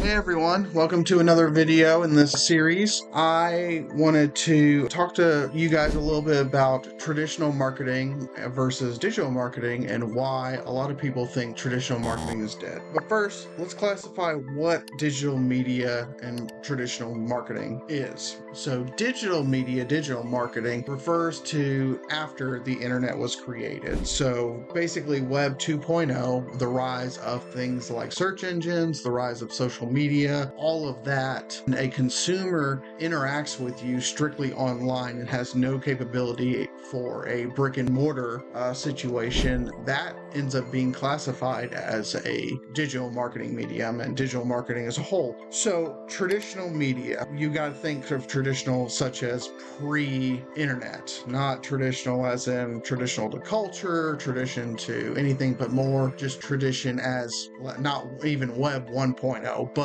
Hey everyone, welcome to another video in this series. I wanted to talk to you guys a little bit about traditional marketing versus digital marketing and why a lot of people think traditional marketing is dead. But first, let's classify what digital media and traditional marketing is. So digital media, digital marketing refers to after the internet was created. So basically Web 2.0, the rise of things like search engines, the rise of social media, all of that. A consumer interacts with you strictly online and has no capability for a brick and mortar situation. That ends up being classified as a digital marketing medium and digital marketing as a whole. So traditional media, you got to think of traditional such as pre-internet, not traditional as in traditional to culture, tradition to anything but more, just tradition as not even Web 1.0, but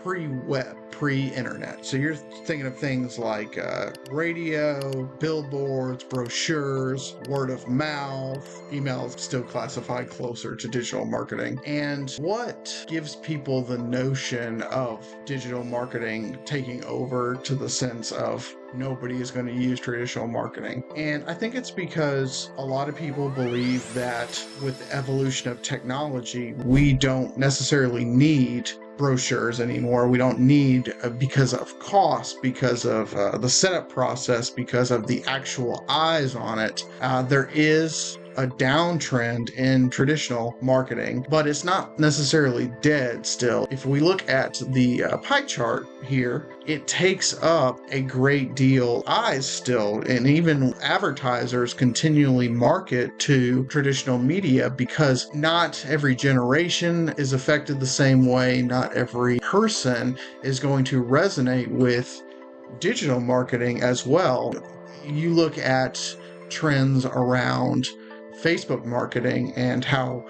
pre-web, pre-internet. So you're thinking of things like radio, billboards, brochures, word of mouth, emails still classified closer to digital marketing. And what gives people the notion of digital marketing taking over to the sense of nobody is going to use traditional marketing? And I think it's because a lot of people believe that with the evolution of technology, we don't necessarily need brochures anymore. We don't need, because of cost, because of the setup process, because of the actual eyes on it. There is a downtrend in traditional marketing, but it's not necessarily dead still. If we look at the pie chart here, it takes up a great deal eyes still, and even advertisers continually market to traditional media because not every generation is affected the same way. Not every person is going to resonate with digital marketing as well. You look at trends around Facebook marketing and how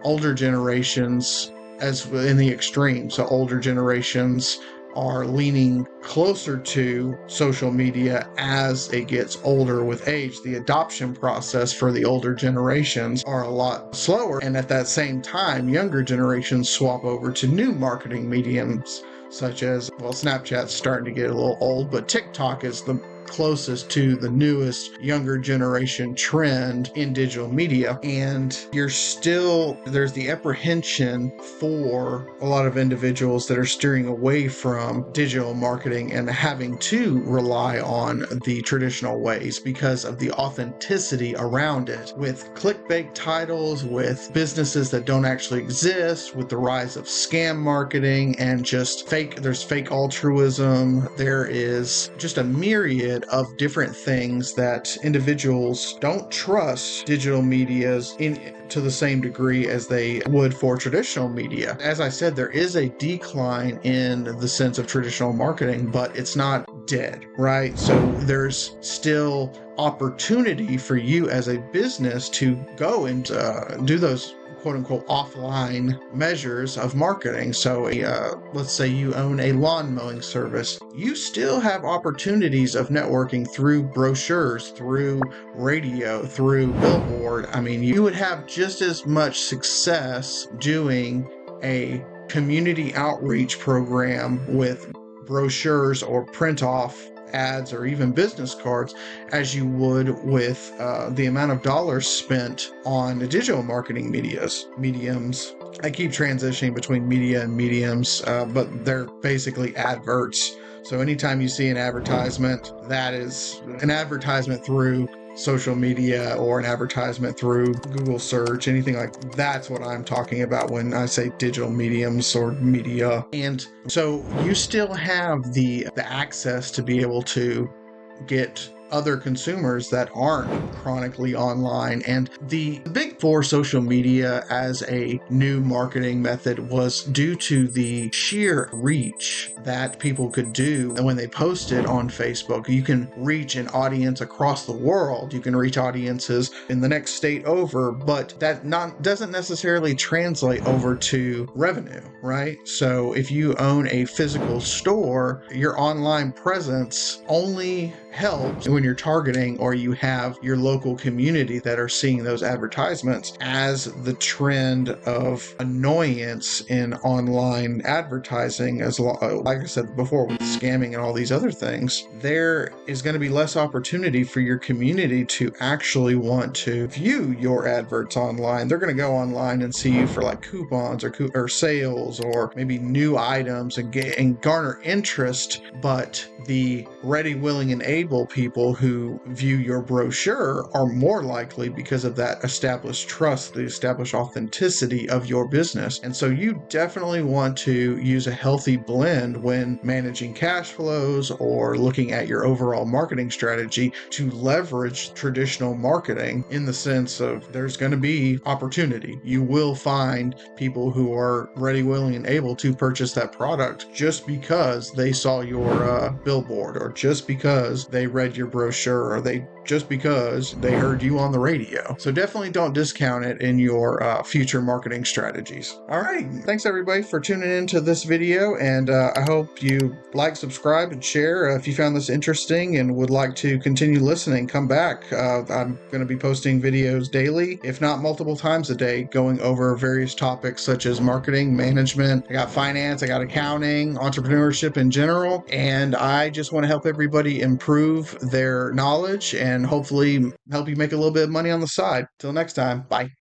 older generations, as in the extreme, so older generations are leaning closer to social media as it gets older with age. The adoption process for the older generations are a lot slower, and at that same time, younger generations swap over to new marketing mediums such as, well, Snapchat's starting to get a little old, but TikTok is the closest to the newest younger generation trend in digital media. And there's the apprehension for a lot of individuals that are steering away from digital marketing and having to rely on the traditional ways because of the authenticity around it, with clickbait titles, with businesses that don't actually exist, with the rise of scam marketing and just there's fake altruism. There is just a myriad of different things that individuals don't trust digital medias to the same degree as they would for traditional media. As I said, there is a decline in the sense of traditional marketing, but it's not dead, right? So there's still opportunity for you as a business to go and do those quote-unquote offline measures of marketing. So let's say you own a lawn mowing service. You still have opportunities of networking through brochures, through radio, through billboard. I mean, you would have just as much success doing a community outreach program with brochures or print off ads or even business cards as you would with the amount of dollars spent on the digital marketing mediums. I keep transitioning between media and mediums, but they're basically adverts. So anytime you see an advertisement, that is an advertisement through social media or an advertisement through Google search, anything like that's what I'm talking about when I say digital mediums or media. And so you still have the access to be able to get other consumers that aren't chronically online. And the big for social media as a new marketing method was due to the sheer reach that people could do. And when they posted on Facebook, you can reach an audience across the world. You can reach audiences in the next state over, but that doesn't necessarily translate over to revenue, right? So if you own a physical store, your online presence only helps when you're targeting or you have your local community that are seeing those advertisements as the trend of annoyance in online advertising. Like I said before, with scamming and all these other things, there is going to be less opportunity for your community to actually want to view your adverts online. They're going to go online and see you for like coupons or sales or maybe new items and garner interest. But the ready, willing, and able people who view your brochure are more likely because of that established trust, the established authenticity of your business. And so you definitely want to use a healthy blend when managing cash flows or looking at your overall marketing strategy to leverage traditional marketing, in the sense of there's going to be opportunity. You will find people who are ready, willing, and able to purchase that product just because they saw your billboard, or just because they read your brochure, or just because they heard you on the radio. So definitely don't discount it in your future marketing strategies. All right. Thanks everybody for tuning into this video. And I hope you like, subscribe, and share. If you found this interesting and would like to continue listening, come back. I'm going to be posting videos daily, if not multiple times a day, going over various topics such as marketing, management. I got finance, I got accounting, entrepreneurship in general. And I just want to help everybody improve their knowledge and hopefully help you make a little bit of money on the side. Till next time, bye.